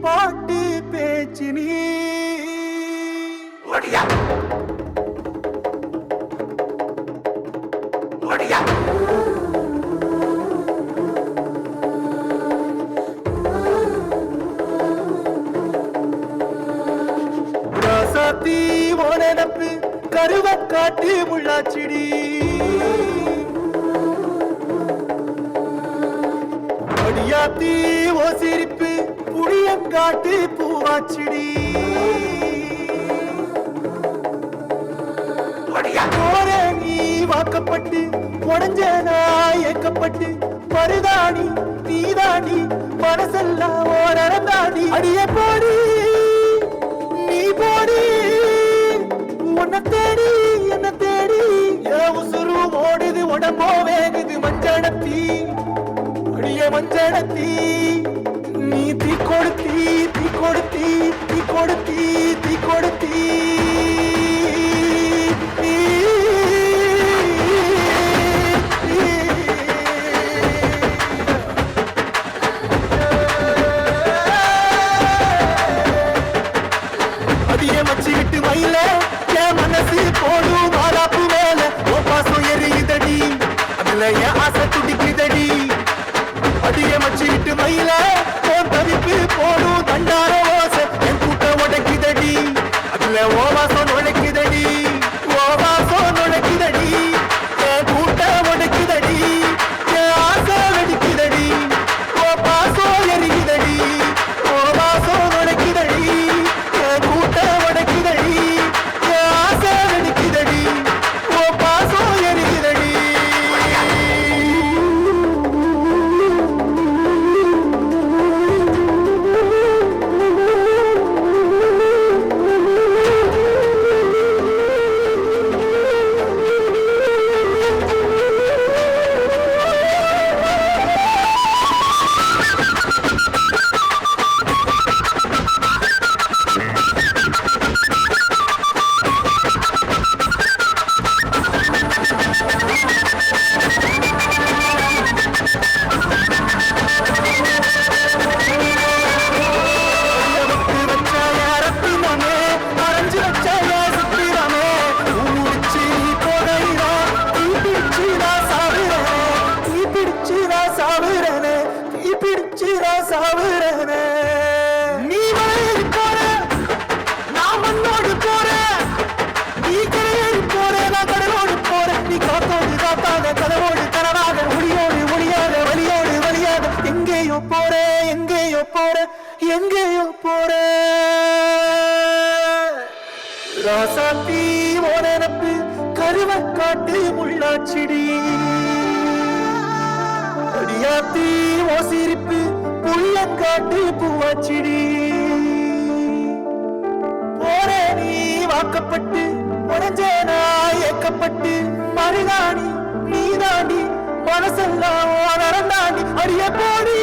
பாட்டு பேச்சு நீ ஒடியா ஒடியா ராசாத்தி ஓனப்பு கருவக்காட்டு முள்ளாச்சிடி அடியாத்தி ஓ சிரிப்பு புளியங்காட்டு பூவாச்சிடி போரே நீ வாக்கப்பட்டு உடஞ்சனா ஏக்கப்பட்டு மருதாணி நீதாணி மனசெல்லாம் ஓரந்தாடி அடிய போடி நீ போடி உன்னை தேடி என்ன தேடி உசுறு ஓடுது உடம்போ வேகுது மஞ்சளத்தி அடிய மஞ்சளத்தி நீ தீ கொடுத்தி தீ கொடுத்தி தீ கொடுத்தி தீ கொடுத்தி அடிய மச்சி விட்டு மயில என் மனசு போடும் மாறாப்பு மேல ஓ பாசம் எரியுதடி அதுல என் ஆசை துடிக்குதடி அடிய மச்சி விட்டு மயில உன் தவிப்பு போடும் தண்டார ஓசை என் கூட்ட உடைக்குதடி அதுல ஓ வாசம் நுழைக்குதடி ஓ வாசம் நுழைக்குதடி என் கூட்ட உடைக்குதடி என் ஆசை வெடிக்குதடி ஓ பாசம் எரிக்குதடி ஓ வாசம் நுழைக்குதடி என் கூட்ட உடைக்குதடி என் ஆசை வெடிக்குதடி ஓ பாசம் எரிக்குதடி நீ மலையேறி போற நான் மண்ணோடு போற நீ கரையேறி போற நான் கடலோடு போற நீ காத்தோடு காத்தாக கதவோடு கனவாக ஒளியோடு ஒளியாக வழியோடு வழியாக எங்கேயோ போற எங்கேயோ போற எங்கேயோ போற ராசாத்தி ஓனப்பு கருவக்காட்டு முள்ளாச்சிடி அடியாத்தி ஓ சிரிப்பு புளியங்காட்டு பூவாச்சிடி போரே நீ வாக்கப்பட்டு உடஞ்சேனா ஏக்கப்பட்டு மருதாணி நீதாண்டி மனசெல்லாம் நடந்தாண்டி அடிய போடி